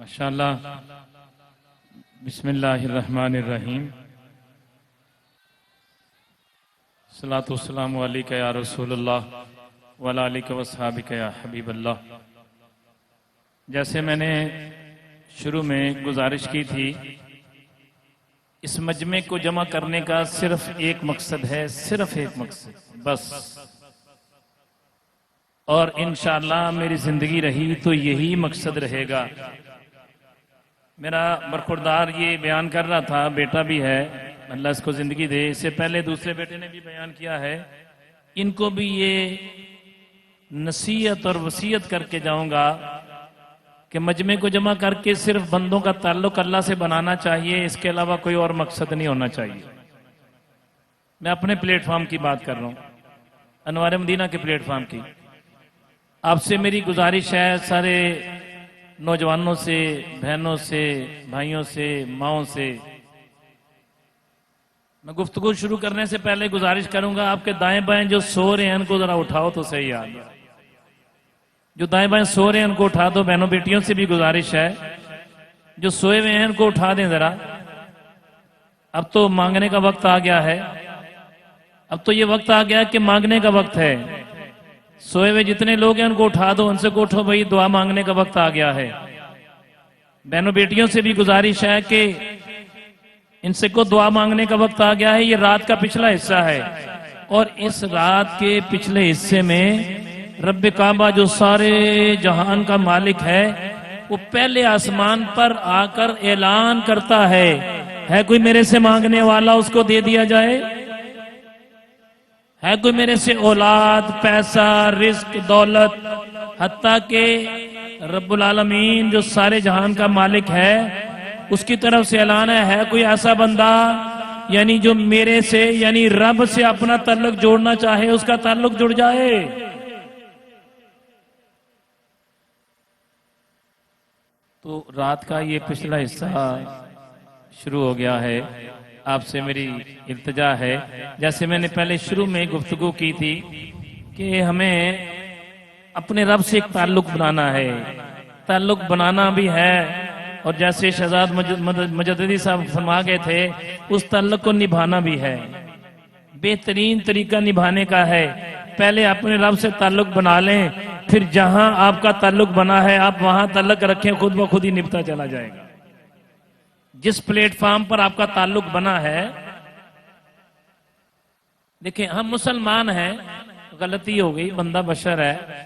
ماشاءاللہ. بسم اللہ الرحمن الرحیم. صلاۃ والسلام علیکہ یا رسول اللہ وعلی آلہ واصحابہ یا حبیب اللہ. جیسے میں نے شروع میں گزارش کی تھی، اس مجمع کو جمع کرنے کا صرف ایک مقصد ہے، صرف ایک مقصد بس. اور انشاءاللہ میری زندگی رہی تو یہی مقصد رہے گا. میرا برخوردار یہ بیان کر رہا تھا، بیٹا بھی ہے، اللہ اس کو زندگی دے. اس سے پہلے دوسرے بیٹے نے بھی بیان کیا ہے. ان کو بھی یہ نصیحت اور وصیت کر کے جاؤں گا کہ مجمع کو جمع کر کے صرف بندوں کا تعلق اللہ سے بنانا چاہیے، اس کے علاوہ کوئی اور مقصد نہیں ہونا چاہیے. میں اپنے پلیٹ فارم کی بات کر رہا ہوں، انوار مدینہ کے پلیٹ فارم کی. آپ سے میری گزارش ہے، سارے نوجوانوں سے، بہنوں سے، بھائیوں سے، ماؤں سے، میں گفتگو شروع کرنے سے پہلے گزارش کروں گا، آپ کے دائیں بائیں جو سو رہے ہیں ان کو ذرا اٹھاؤ تو صحیح. یاد جو دائیں بائیں سو رہے ہیں ان کو اٹھا دو. بہنوں بیٹیوں سے بھی گزارش ہے، جو سوئے ہوئے ہیں ان کو اٹھا دیں ذرا. اب تو مانگنے کا وقت آ گیا ہے، اب تو یہ وقت آ گیا کہ مانگنے کا وقت ہے. سوئے ہوئے جتنے لوگ ہیں ان کو اٹھا دو، ان سے کو اٹھو بھائی، دعا مانگنے کا وقت آ گیا ہے. بہنوں بیٹیوں سے بھی گزارش ہے کہ ان سے کو دعا مانگنے کا وقت آ گیا ہے. یہ رات کا پچھلا حصہ ہے، اور اس رات کے پچھلے حصے میں رب کعبہ جو سارے جہان کا مالک ہے، وہ پہلے آسمان پر آ کر اعلان کرتا ہے کوئی میرے سے مانگنے والا، اس کو دے دیا جائے. ہے کوئی میرے سے اولاد، پیسہ، رزق، دولت، حتیٰ کہ رب العالمین جو سارے جہان کا مالک ہے اس کی طرف سے اعلان ہے کوئی ایسا بندہ یعنی جو میرے سے یعنی رب سے اپنا تعلق جوڑنا چاہے، اس کا تعلق جڑ جائے. تو رات کا یہ پچھلا حصہ شروع ہو گیا ہے. آپ سے میری التجا ہے، جیسے میں نے پہلے شروع میں گفتگو کی تھی کہ ہمیں اپنے رب سے ایک تعلق بنانا ہے. تعلق بنانا بھی ہے، اور جیسے شہزاد مجددی صاحب فرما گئے تھے، اس تعلق کو نبھانا بھی ہے. بہترین طریقہ نبھانے کا ہے، پہلے اپنے رب سے تعلق بنا لیں، پھر جہاں آپ کا تعلق بنا ہے آپ وہاں تعلق رکھیں، خود بخود ہی نبھتا چلا جائے گا. جس پلیٹ فارم پر آپ کا تعلق بنا ہے، دیکھیں ہم مسلمان ہیں، غلطی ہو گئی، بندہ بشر ہے،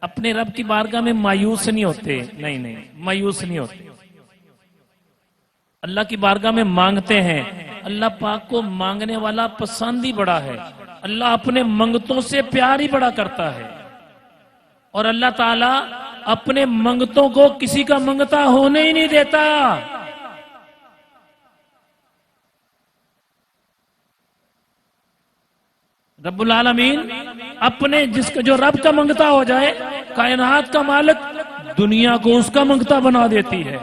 اپنے رب کی بارگاہ میں مایوس نہیں ہوتے. نہیں مایوس نہیں ہوتے. اللہ کی بارگاہ میں مانگتے ہیں. اللہ پاک کو مانگنے والا پسند ہی بڑا ہے. اللہ اپنے منگتوں سے پیار ہی بڑا کرتا ہے، اور اللہ تعالیٰ اپنے منگتوں کو کسی کا منگتا ہونے ہی نہیں دیتا. رب العالمین اپنے جو رب کا منگتا ہو جائے، کائنات کا مالک دنیا کو اس کا منگتا بنا دیتی ہے،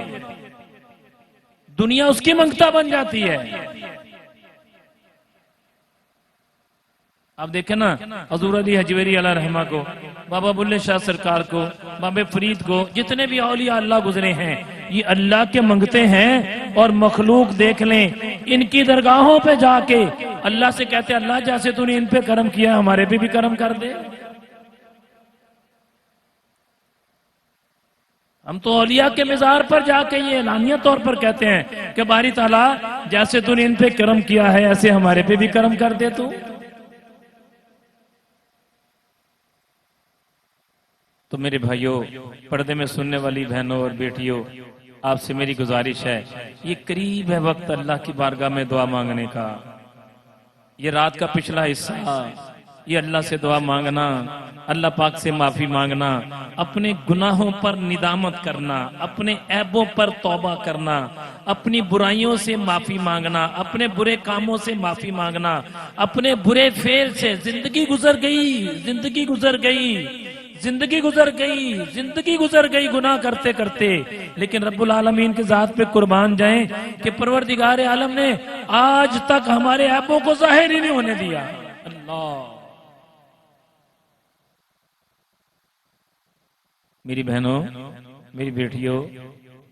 دنیا اس کی منگتا بن جاتی ہے. آپ دیکھیں نا، حضور علی حجویری علیہ رحمہ کو، بابا بلے شاہ سرکار کو، بابا فرید کو، جتنے بھی اولیاء اللہ گزرے ہیں، یہ اللہ کے منگتے ہیں. اور مخلوق دیکھ لیں، ان کی درگاہوں پہ جا کے اللہ سے کہتے ہیں اللہ جیسے تو نے ان پہ کرم کیا ہمارے پہ بھی کرم کر دے. ہم تو اولیاء کے مزار پر جا کے یہ اعلانیہ طور پر کہتے ہیں کہ باری تعالیٰ جیسے تو نے ان پہ کرم کیا ہے ایسے ہمارے پہ بھی کرم کر دے. تو میرے بھائیوں، پردے میں سننے والی بہنوں اور بیٹیوں، آپ سے میری گزارش ہے، یہ قریب ہے وقت اللہ کی بارگاہ میں دعا مانگنے کا. یہ رات کا پچھلا حصہ، یہ اللہ سے دعا مانگنا، اللہ پاک سے معافی مانگنا، اپنے گناہوں پر ندامت کرنا، اپنے عیبوں پر توبہ کرنا، اپنی برائیوں سے معافی مانگنا، اپنے برے کاموں سے معافی مانگنا، اپنے برے فعل سے. زندگی گزر گئی گناہ کرتے کرتے، لیکن رب العالمین کے ذات پہ قربان جائیں کہ پروردگار عالم نے آج تک ہمارے عیبوں کو ظاہر ہی نہیں ہونے دیا. اللہ، میری بہنوں، میری بیٹیوں،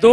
2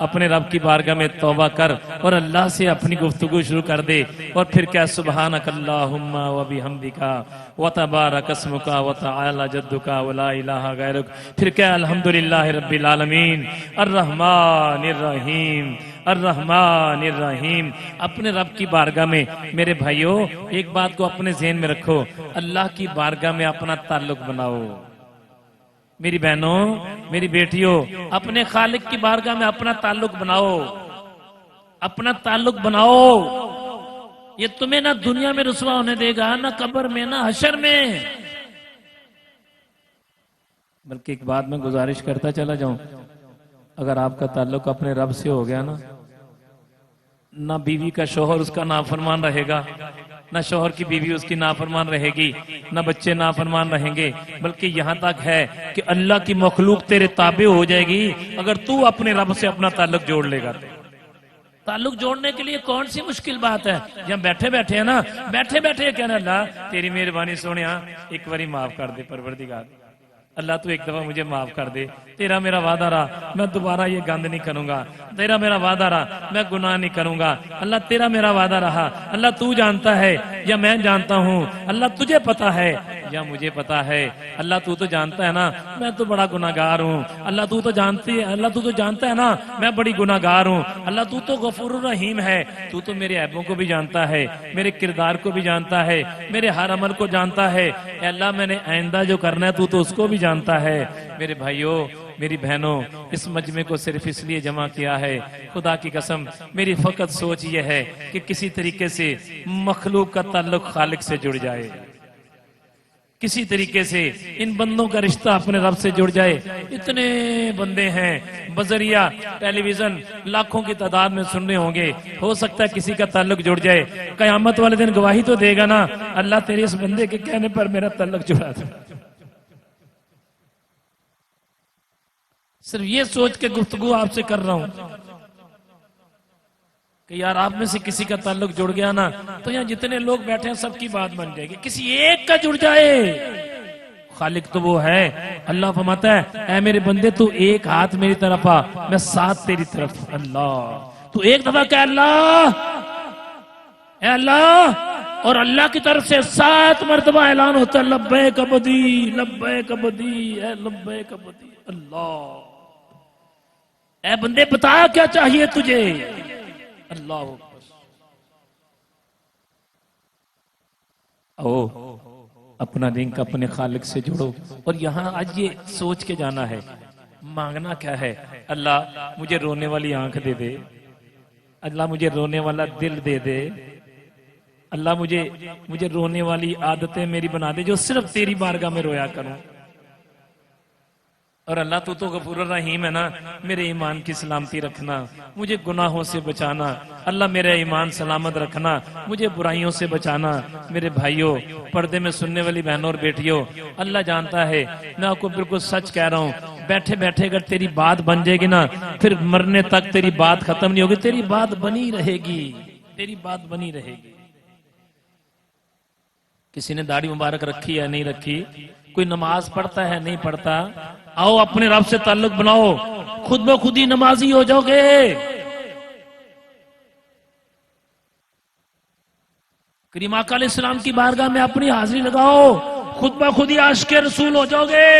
اپنے رب کی بارگاہ میں توبہ کر اور اللہ سے اپنی گفتگو شروع کر دے اور پھر کیا سبحانک اللہم و بحمدک و تبارک اسمک و تعالی جدک و لا الہ غیرک، پھر کیا الحمدللہ رب العالمین الرحمن الرحیم الرحمن الرحیم۔ اپنے رب کی بارگاہ میں میرے بھائیوں ایک بات کو اپنے ذہن میں رکھو، اللہ کی بارگاہ میں اپنا تعلق بناؤ۔ میری بہنوں، میری بیٹیوں، اپنے خالق کی بارگاہ میں اپنا تعلق بناؤ، اپنا تعلق بناؤ۔ یہ تمہیں نہ دنیا میں رسوا ہونے دے گا، نہ قبر میں، نہ حشر میں۔ بلکہ ایک بات میں گزارش کرتا چلا جاؤں، اگر آپ کا تعلق اپنے رب سے ہو گیا نا، نہ بیوی کا شوہر اس کا نافرمان رہے گا، نہ شوہر کی بیوی اس کی نافرمان رہے گی، نہ بچے نافرمان رہیں گے، بلکہ یہاں تک ہے کہ اللہ کی مخلوق تیرے تابع ہو جائے گی اگر تو اپنے رب سے اپنا تعلق جوڑ لے گا۔ تعلق جوڑنے کے لیے کون سی مشکل بات ہے؟ جہاں بیٹھے بیٹھے ہیں نا، بیٹھے بیٹھے کہنا اللہ تیری مہربانی سونیا ایک باری معاف کر دے پروردگار، اللہ تو ایک دفعہ مجھے معاف کر دے، تیرا میرا وعدہ رہا میں دوبارہ یہ گند نہیں کروں گا، تیرا میرا وعدہ رہا میں گناہ نہیں کروں گا، اللہ تیرا میرا وعدہ رہا، اللہ تو جانتا ہے یا میں جانتا ہوں، اللہ تجھے پتا ہے یا مجھے پتا ہے، اللہ تو جانتا ہے نا میں تو بڑا گناہگار ہوں، اللہ تو جانتی ہے، اللہ تو جانتا ہے نا میں بڑی گناہگار ہوں، اللہ تو غفور الرحیم ہے، تو میرے عیبوں کو بھی جانتا ہے، میرے کردار کو بھی جانتا ہے، میرے ہر عمل کو جانتا ہے، اے اللہ میں نے آئندہ جو کرنا ہے تو اس کو بھی جانتا ہے۔ میرے بھائیوں، میری بہنوں، اس مجمع کو صرف اس لیے جمع کیا ہے، خدا کی قسم میری فقط سوچ یہ ہے کہ کسی طریقے سے مخلوق کا تعلق خالق سے جڑ جائے، کسی طریقے سے ان بندوں کا رشتہ اپنے رب سے جڑ جائے۔ اتنے بندے ہیں بذریعہ ٹیلی ویژن لاکھوں کی تعداد میں سننے ہوں گے، ہو سکتا ہے کسی کا تعلق جڑ جائے، قیامت والے دن گواہی تو دے گا نا اللہ تیرے اس بندے کے کہنے پر میرا تعلق جڑا تھا۔ صرف یہ سوچ کے گفتگو آپ سے کر رہا ہوں کہ یار آپ میں سے کسی کا تعلق جڑ گیا نا تو یہاں جتنے لوگ بیٹھے ہیں سب کی بات بن جائے گی، کسی ایک کا جڑ جائے۔ خالق تو وہ ہے، اللہ فرماتا ہے اے میرے بندے تو ایک ہاتھ میری طرف آ میں 7 تیری طرف۔ اللہ تو ایک دفعہ کہ اللہ اے اللہ، اور اللہ کی طرف سے 7 مرتبہ اعلان ہوتا ہے لبیک عبدی لبیک عبدی اے لبیک عبدی۔ اللہ اے بندے بتا کیا چاہیے تجھے؟ اللہ اپنا لنک اپنے خالق سے جوڑو، اور یہاں آج یہ سوچ کے جانا ہے مانگنا کیا ہے۔ اللہ مجھے رونے والی آنکھ دے دے، اللہ مجھے رونے والا دل دے دے، اللہ مجھے رونے والی عادتیں میری بنا دے جو صرف تیری بارگاہ میں رویا کروں۔ اور اللہ تو غفور الرحیم ہے نا، میرے ایمان کی سلامتی رکھنا، مجھے گناہوں سے بچانا، اللہ میرے ایمان سلامت رکھنا، مجھے برائیوں سے بچانا۔ میرے بھائیوں، پردے میں سننے والی بہنوں اور بیٹیوں، اللہ جانتا ہے میں آپ کو بالکل سچ کہہ رہا ہوں، بیٹھے بیٹھے اگر تیری بات بن جائے گی نا پھر مرنے تک تیری بات ختم نہیں ہوگی، تیری بات بنی رہے گی، تیری بات بنی رہے گی۔ کسی نے داڑھی مبارک رکھی ہے نہیں رکھی، کوئی نماز پڑھتا ہے نہیں پڑھتا، آؤ اپنے رب سے تعلق بناؤ، خود بخود ہی نمازی ہو جاؤ گے۔ کریم آقا علیہ السلام کی بارگاہ میں اپنی حاضری لگاؤ، خود بخود ہی عاشق رسول ہو جاؤ گے۔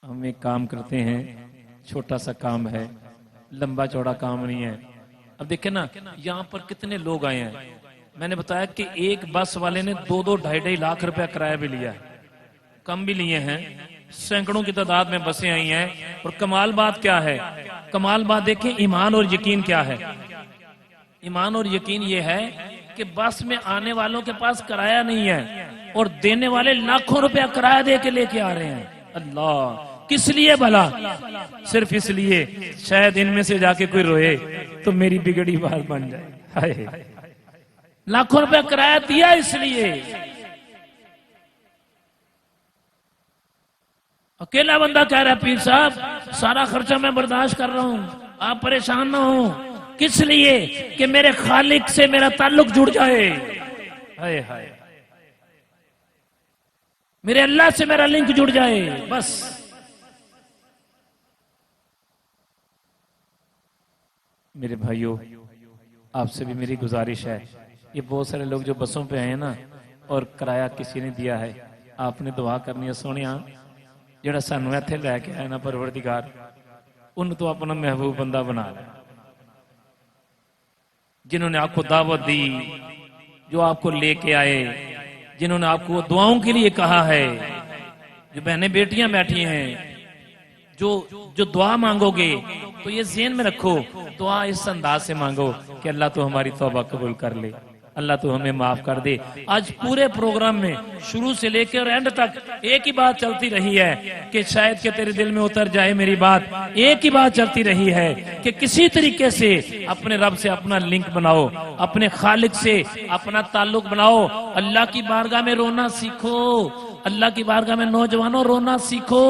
ہم ایک کام کرتے ہیں، چھوٹا سا کام ہے، لمبا چوڑا کام نہیں ہے۔ اب دیکھیں نا یہاں پر کتنے لوگ آئے ہیں، میں نے بتایا کہ ایک بس والے نے 2-2 لاکھ روپے کرایہ بھی لیا ہے، کم بھی لیے ہیں، سینکڑوں کی تعداد میں بسیں آئی ہیں۔ اور کمال بات کیا ہے، کمال بات دیکھیں ایمان اور یقین کیا ہے۔ ایمان اور یقین یہ ہے کہ بس میں آنے والوں کے پاس کرایہ نہیں ہے اور دینے والے لاکھوں روپے کرایہ دے کے لے کے آ رہے ہیں۔ اللہ کس لیے بھلا؟ صرف اس لیے شاید ان میں سے جا کے کوئی روئے تو میری بگڑی بات بن جائے۔ ہائے لاکھوں روپے کرایہ دیا اس لیے۔ اکیلا بندہ کہہ رہا ہے پیر صاحب سارا خرچہ میں برداشت کر رہا ہوں، آپ پریشان نہ ہوں، کس لیے؟ کہ میرے خالق سے میرا تعلق جڑ جائے۔ ہائے ہائے میرے اللہ سے میرا لنک جڑ جائے بس. میرے بھائیوں، آپ سے بھی میری گزارش ہے، یہ بہت سارے لوگ جو بسوں پہ آئے ہیں نا اور کرایہ کسی نے دیا ہے، آپ نے دعا کرنی ہے سونیا جڑا سانو ایتھے لے کے آیا نا پروردگار ان تو اپنا محبوب بندہ بنا لے. جنہوں نے آپ کو دعوت دی، جو آپ کو لے کے آئے، جنہوں نے آپ کو دعاؤں کے لیے کہا ہے، جو بہنیں بیٹیاں بیٹھی ہیں، جو دعا مانگو گے تو یہ ذہن میں رکھو، دعا اس انداز سے مانگو کہ اللہ تو ہماری توبہ قبول کر لے، اللہ تو ہمیں معاف کر دے. آج پورے پروگرام میں شروع سے لے کے اور اینڈ تک ایک ہی بات چلتی رہی ہے کہ شاید کہ تیرے دل میں اتر جائے میری بات. ایک ہی بات چلتی رہی ہے کہ کسی طریقے سے اپنے رب سے اپنا لنک بناؤ، اپنے خالق سے اپنا تعلق بناؤ. اللہ کی بارگاہ میں رونا سیکھو، اللہ کی بارگاہ میں نوجوانوں رونا سیکھو،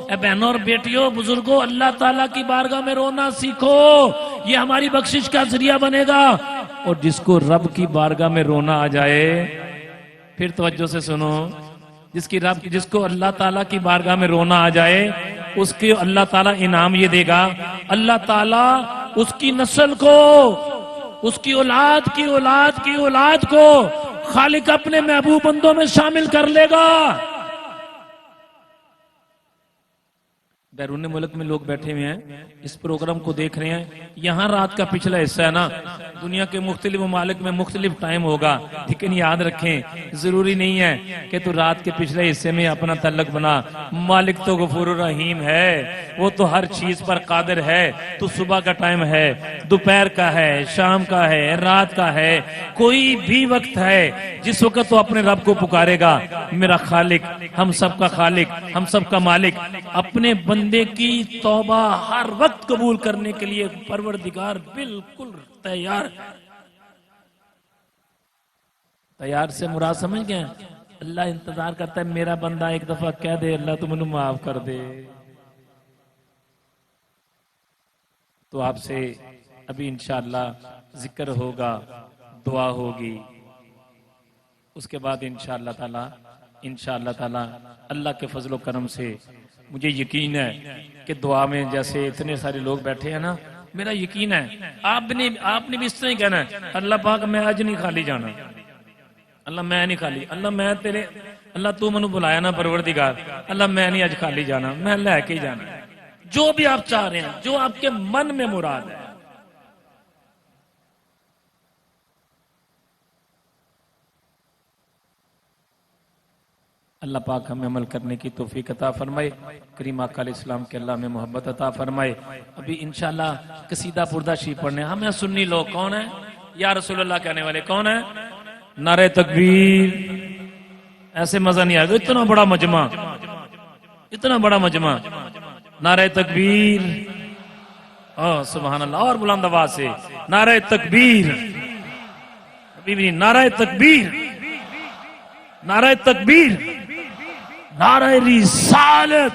اے بہنوں اور بیٹیوں بزرگوں اللہ تعالیٰ کی بارگاہ میں رونا سیکھو. یہ ہماری بخشش کا ذریعہ بنے گا. اور جس کو رب کی بارگاہ میں رونا آ جائے، پھر توجہ سے سنو، جس کو اللہ تعالیٰ کی بارگاہ میں رونا آ جائے اس کے اللہ تعالیٰ انعام یہ دے گا، اللہ تعالیٰ اس کی نسل کو، اس کی اولاد کی اولاد کی اولاد کو خالق اپنے محبوب بندوں میں شامل کر لے گا. بیرون ملک میں لوگ بیٹھے ہوئے ہیں اس پروگرام کو دیکھ رہے ہیں، یہاں رات کا پچھلا حصہ ہے نا، دنیا کے مختلف ممالک میں مختلف ٹائم ہوگا، لیکن یاد رکھیں ضروری نہیں ہے کہ تو رات کے پچھلے حصے میں اپنا تعلق بنا. مالک تو غفور الرحیم ہے، وہ تو ہر چیز پر قادر ہے. تو صبح کا ٹائم ہے، دوپہر کا ہے، شام کا ہے، رات کا ہے، کوئی بھی وقت ہے جس وقت تو اپنے رب کو پکارے گا. میرا خالق، ہم سب کا خالق، ہم سب کا مالک اپنے بندے کی توبہ ہر وقت قبول کرنے کے لیے پروردگار بالکل تیار ہے. تیار سے مراد سمجھ گئے؟ اللہ انتظار کرتا ہے میرا بندہ ایک دفعہ کہہ دے اللہ تو مجھے معاف کر دے. تو آپ سے ابھی انشاءاللہ ذکر ہوگا، دعا ہوگی، اس کے بعد انشاءاللہ تعالی اللہ کے فضل و کرم سے مجھے یقین ہے کہ دعا میں جیسے اتنے سارے لوگ بیٹھے ہیں نا، میرا یقین ہے آپ نے بھی اس طرح ہی کہنا ہے اللہ پاک میں آج نہیں خالی جانا، اللہ میں نہیں خالی، اللہ تو منو بلایا نا پروردگار، اللہ میں نہیں آج خالی جانا، میں لے کے ہی جانا ہے جو بھی آپ چاہ رہے ہیں، جو آپ کے من میں مراد ہے. اللہ پاک ہمیں عمل کرنے کی توفیق عطا فرمائے، کریم آقا علیہ السلام کے اللہ میں محبت عطا فرمائے. ابھی انشاءاللہ قصیدہ پردہ شریف پڑھنے ہمیں سنی لوگ کون ہیں؟ یا رسول اللہ کہنے والے کون ہیں؟ نعرہ تکبیر. ایسے مزہ نہیں آئے گا، اتنا بڑا مجمع، اتنا بڑا مجمع. نعرہ تکبیر، سبحان اللہ، اور بلند آواز سے نعرہ تکبیر. ابھی بھی نعرہ تکبیر، نعرہ تکبیر، نعرہ رسالت،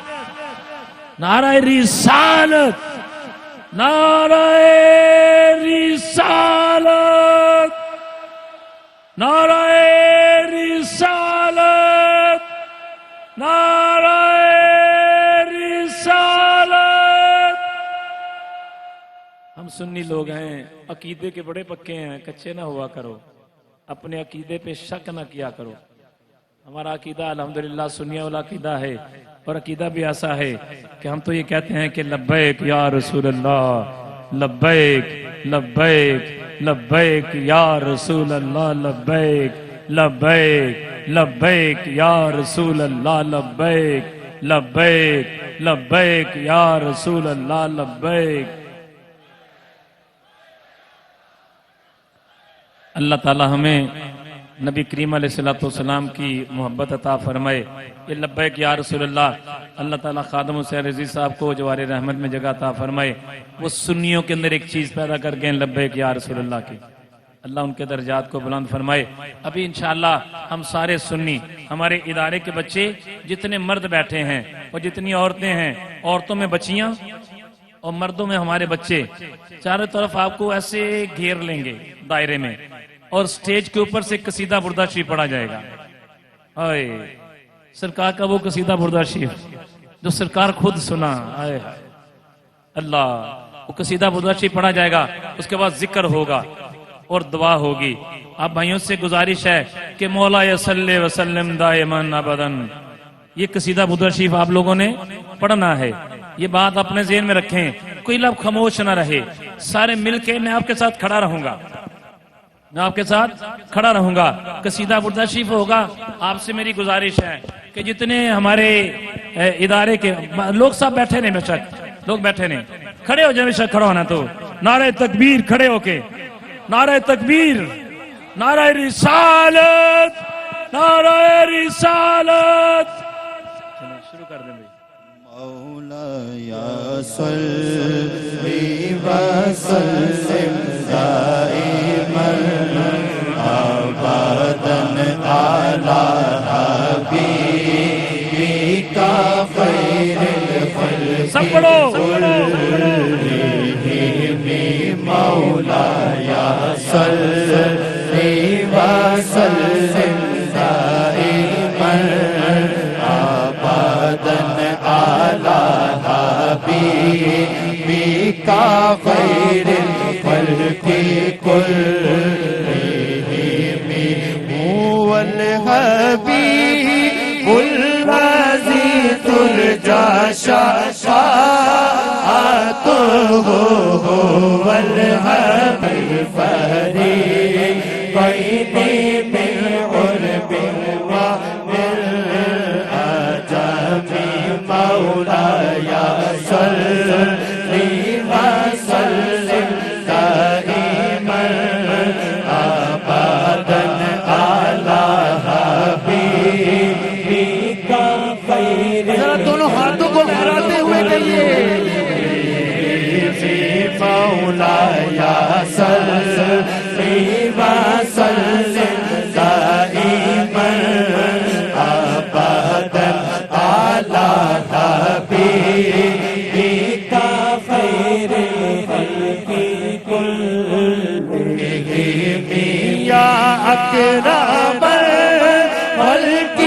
نعرہ رسالت، نعرہ رسالت، نعرہ رسالت، نعرہ رسالت. ہم سنی لوگ ہیں، عقیدے کے بڑے پکے ہیں، کچے نہ ہوا کرو، اپنے عقیدے پہ شک نہ کیا کرو. ہمارا عقیدہ الحمدللہ سنیہ والا عقیدہ ہے، اور عقیدہ بھی ایسا ہے کہ ہم تو یہ کہتے ہیں کہ لبیک یا رسول اللہ، لبیک لبیک لبیک یا رسول اللہ، لبیک لبیک لبیک یا رسول اللہ، لبیک لبیک لبیک یا رسول اللہ، لبیک. اللہ تعالی ہمیں نبی کریم علیہ السلام کی محبت عطا فرمائے. یہ لبیک یا رسول اللہ، اللہ تعالیٰ خادم حسین رضوی صاحب کو جوار رحمت میں جگہ عطا فرمائے. وہ سنیوں کے اندر ایک چیز پیدا کر گئے لبیک یا رسول اللہ کی، اللہ ان کے درجات کو بلند فرمائے. ابھی انشاءاللہ ہم سارے سنی، ہمارے ادارے کے بچے جتنے مرد بیٹھے ہیں اور جتنی عورتیں ہیں، عورتوں میں بچیاں اور مردوں میں ہمارے بچے، چاروں طرف آپ کو ایسے گھیر لیں گے دائرے میں، اور سٹیج کے اوپر سے قصیدہ بردہ شریف پڑھا جائے گا. سرکار کا وہ قصیدہ بردہ شریف جو سرکار خود سنا، آئے اللہ، وہ قصیدہ بردہ شریف پڑھا جائے گا، اس کے بعد ذکر ہوگا اور دعا ہوگی۔ آپ بھائیوں سے گزارش ہے کہ مولا صلی وسلم دائماً ابداً، یہ قصیدہ بردہ شریف آپ لوگوں نے پڑھنا ہے۔ یہ بات اپنے ذہن میں رکھیں، کوئی لب خاموش نہ رہے، سارے مل کے میں آپ کے ساتھ کھڑا رہوں گا، میں آپ کے ساتھ کھڑا رہوں گا۔ قصیدہ بردہ شریف ہوگا۔ آپ سے میری گزارش ہے کہ جتنے ہمارے ادارے کے لوگ سب بیٹھے نہیں، بے شک لوگ بیٹھے نہیں، کھڑے ہو جائیں، بے شک کھڑا ہونا تو نعرہ تکبیر، کھڑے ہو کے نعرہ تکبیر، نعرہ رسالت، نعرہ رسالت۔ شروع کر دیں بھائی۔ مولایا صلی وسلم دائما ابدا علی حبیبک خیر الخلق سب پڑھو۔ مولایا صلی وسلم دائما ابدا علی حبیبک خیر الخلق كلهم هو الحبیب الذی ترجى شفاعته هو الحبیب الفریقین من عرب ومن عجم مولایا صلی وسلم دائما ابدا علی حبیبک خیر۔ ذرا دونوں ہاتھوں کو لہراتے ہوئے کہیے، مولایا صلی وسلم دائما ابدا علی حبیبک خیر الخلق كلهم یا اکرم الخلق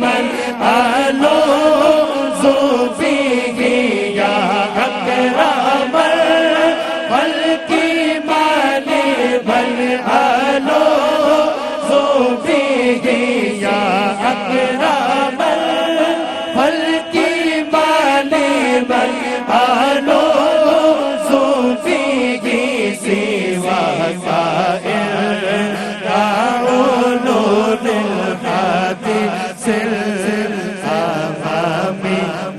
من الوذ فیہ، یا اکرم الخلق من الوذ فیہ، یا اکرم الخلق من الوذ فیہ، سوا سائر علوم الحدیث الامام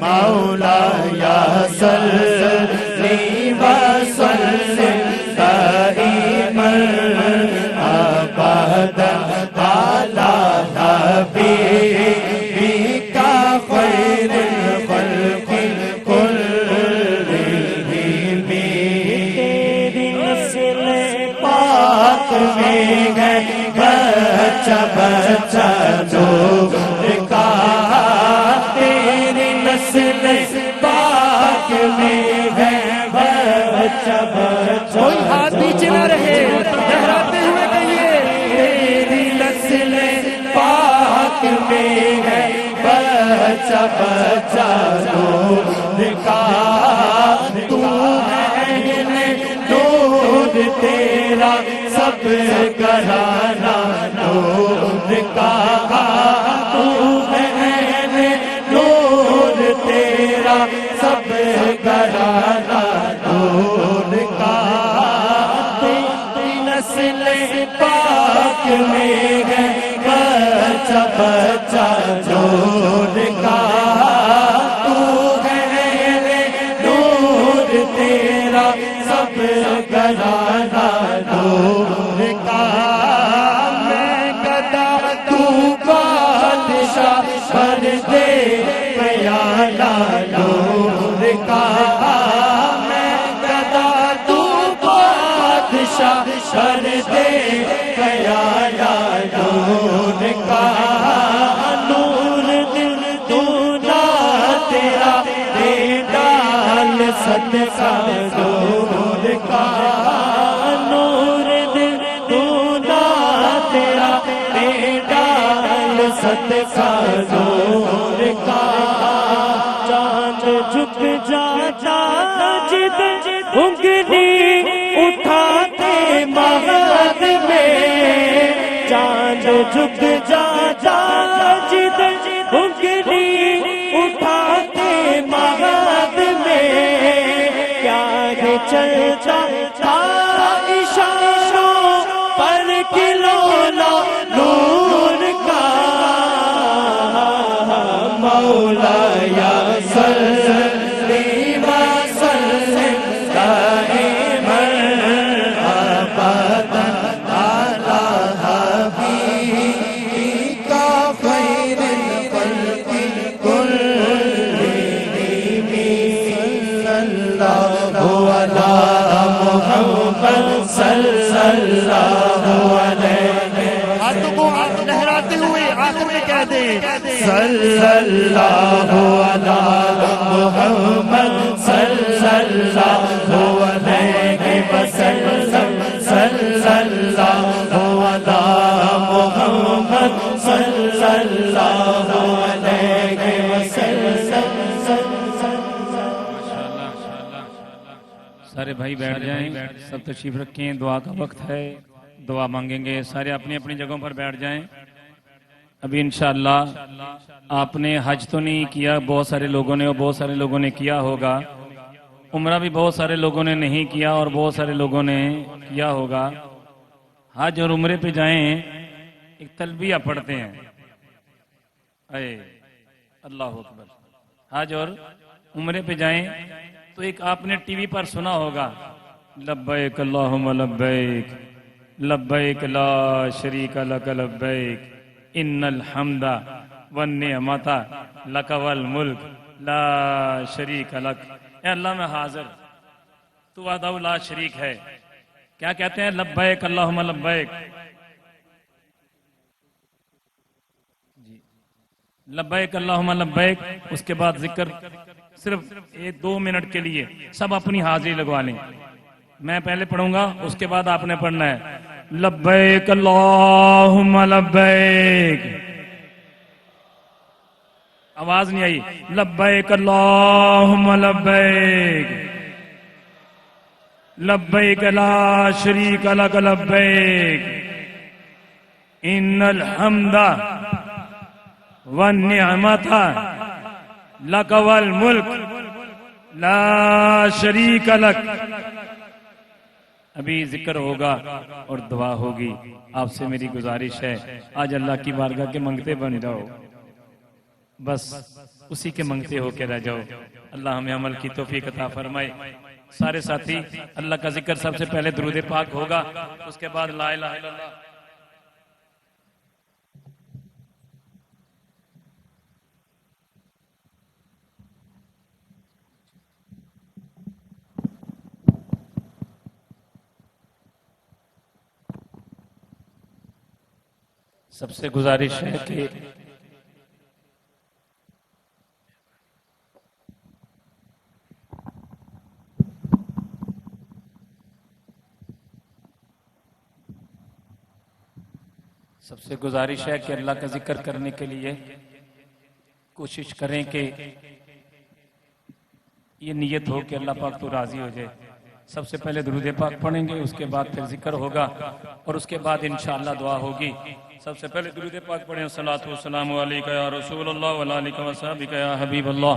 مولایا صلی وسلم دائما ابدا علی حبیبک خیر الخلق كلهم۔ تیری نسل پاک میں ہے بچہ بچہ نور کا، تیری نسل پاک میں ہے بچہ بچہ، کوئی ہاتھ نیچے نہ رہے، لہراتے ہوئے کہیے، تیری نسل پاک میں ہے بچہ بچہ نور کا، تو ہے اہل نور تیرا سب گھرانہ نور کا، تو ہے اہل نور تیرا سب گھرانہ نور کا، تیری نسل پاک میں ہے بچہ بچہ نور کا، تو ہے اہل نور تیرا سب گھرانہ نور کا، میں گدا تو بادشاہ بن دے پیالہ نور کا، میں گدا تو بادشاہ بن دے پیالہ نور کا، نور دل دونا تیرا دے ڈال صدقہ نور کا، نور دل دونا تیرا دے ڈال صدقہ جھک جاتا جدھر انگلی اٹھاتے مہد میں، چاند جھک جاتا جدھر انگلی اٹھاتے مہد میں، پیار چلتا تھا اشاروں پر کھلونا نور کا، مولا یا صلی وسلم دائما ابدا علی حبیبک خیر الخلق كلهم، صلی اللہ علی محمد صلی اللہ علیہ، ہاتھوں کو آپ لہراتے ہوئے آخر میں کہہ دیں صلی اللہ علی محمد صلی اللہ علیہ وسلم، صلی اللہ علی محمد صلی اللہ علیہ وسلم۔ سارے بھائی بیٹھ جائیں، سب تشریف رکھیں، دعا کا وقت ہے، دعا مانگیں گے، سارے اپنی اپنی جگہوں پر بیٹھ جائیں۔ ابھی انشاءاللہ آپ نے حج تو نہیں کیا، بہت سارے لوگوں نے، اور بہت سارے لوگوں نے کیا ہوگا، عمرہ بھی بہت سارے لوگوں نے نہیں کیا اور بہت سارے لوگوں نے کیا ہوگا۔ حج اور عمرے پہ جائیں، ایک تلبیہ پڑھتے ہیں، اے اللہ اکبر۔ حج اور عمرے پہ جائیں تو ایک آپ نے ٹی وی پر سنا ہوگا، لبیک اللہم لبیک لبیک لا شریک لک لبیک ان الحمد والنعمت لک والملک لا شریک لک۔ اے اللہ میں حاضر، تو وحدہ لا شریک ہے۔ کیا کہتے ہیں؟ لبیک اللہم لبیک، لبیک اللہم لبیک۔ اس کے بعد ذکر صرف 1-2 منٹ کے لیے سب اپنی حاضری لگوا لیں، میں پہلے پڑھوں گا، اس کے بعد آپ نے پڑھنا ہے لبیک اللہم لبیک۔ آواز نہیں آئی، لبیک اللہم لبیک لبیک لا شریک لک لبیک ان الحمد والنعمت لک والملک لا شریک لک۔ ابھی ذکر ہوگا اور دعا ہوگی۔ آپ سے میری گزارش ہے، آج اللہ کی بارگاہ کے منگتے بن جاؤ، بس اسی کے منگتے ہو کے رہ جاؤ۔ اللہ ہمیں عمل کی توفیق عطا فرمائے۔ سارے ساتھی، اللہ کا ذکر سب سے پہلے درود پاک ہوگا، اس کے بعد لا الہ الا اللہ۔ سب سے گزارش ہے کہ اللہ کا ذکر کرنے کے لیے کوشش کریں کہ یہ نیت ہو کہ اللہ پاک تو راضی ہو جائے۔ سب سے پہلے درود پاک پڑھیں گے، اس کے بعد پھر ذکر ہوگا اور اس کے بعد انشاءاللہ دعا ہوگی۔ سب سے پہلے درود پاک پڑھیں، الصلاۃ والسلام علیک یا رسول اللہ وعلی آلک وصحبک یا حبیب اللہ،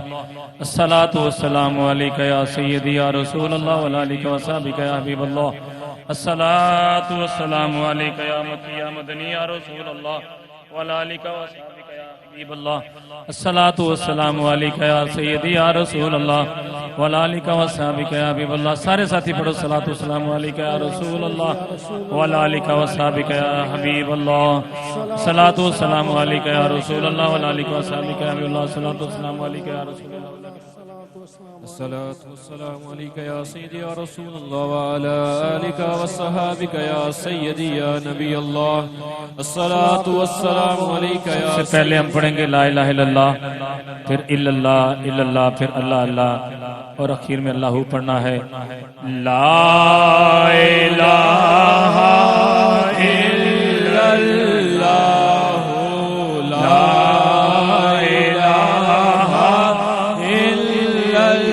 الصلاۃ والسلام علیک یا سیدی یا رسول اللہ وعلی آلک وصحبک یا حبیب اللہ، الصلاۃ والسلام علیک یا مکی یا مدنی یا رسول اللہ وعلی آلک وصحبک یا حبیب اللہ، الصلاۃ والسلام علیک یا سیدی یا رسول اللہ وعلی آلک وصحبک یا حبیب اللہ۔ سارے ساتھی پڑھو، الصلاۃ والسلام علیک یا رسول اللہ وعلی آلک وصحبک یا حبیب اللہ، الصلاۃ والسلام علیک یا رسول اللہ وعلی آلک وصحبک یا حبیب اللہ، الصلاۃ والسلام علیک یا رسول اللہ، الصلاة والسلام عليك يا سيدي يا رسول الله وعلى آلك وصحابك يا سيدي يا نبي الله، الصلاة والسلام عليك يا سب سے پہلے ہم پڑھیں گے لا الہ الا اللہ، پھر الا اللہ، پھر اللہ اللہ، اور اخیر میں اللہ پڑھنا ہے لا الہ الا اللہ، لا الہ الا اللہ۔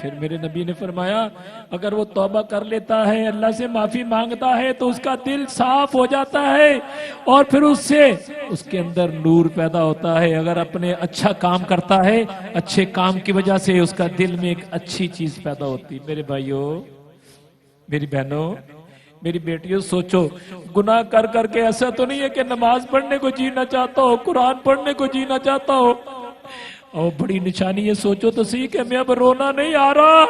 پھر میرے نبی نے فرمایا اگر وہ توبہ کر لیتا ہے اللہ سے معافی مانگتا ہے تو اس کا دل صاف ہو جاتا ہے اور پھر اس کے اندر نور پیدا ہوتا ہے. اگر اپنے اچھا کام کرتا ہے اچھے کام کی وجہ سے اس کا دل میں ایک اچھی چیز پیدا ہوتی. میرے بھائیوں میری بہنوں میری بیٹیوں سوچو گناہ کر کر کے ایسا تو نہیں ہے کہ نماز پڑھنے کو جینا چاہتا ہو قرآن پڑھنے کو جینا چاہتا ہو. اور بڑی نشانی یہ سوچو تو صحیح کہ میں اب رونا نہیں آ رہا.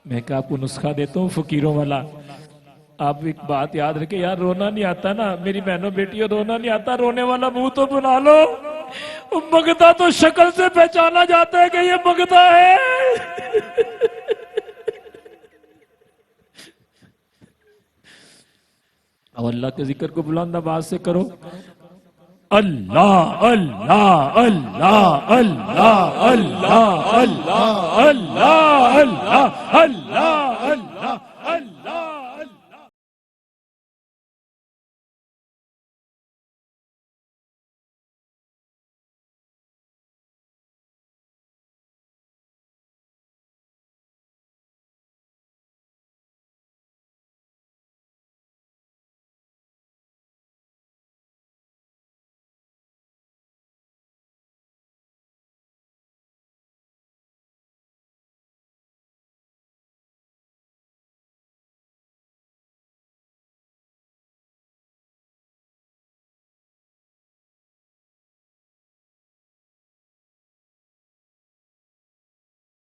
میں کہ آپ کو نسخہ دیتا ہوں فقیروں والا. آپ ایک بات یاد رکھیں یار رونا نہیں آتا نا میری بہنوں بیٹیوں رونا نہیں آتا رونے والا منہ تو بنا لو. مگتا تو شکل سے پہچانا جاتا ہے کہ یہ مگتا ہے. اب اللہ کے ذکر کو بلند آواز سے کرو. اللہ اللہ اللہ اللہ اللہ اللہ اللہ اللہ اللہ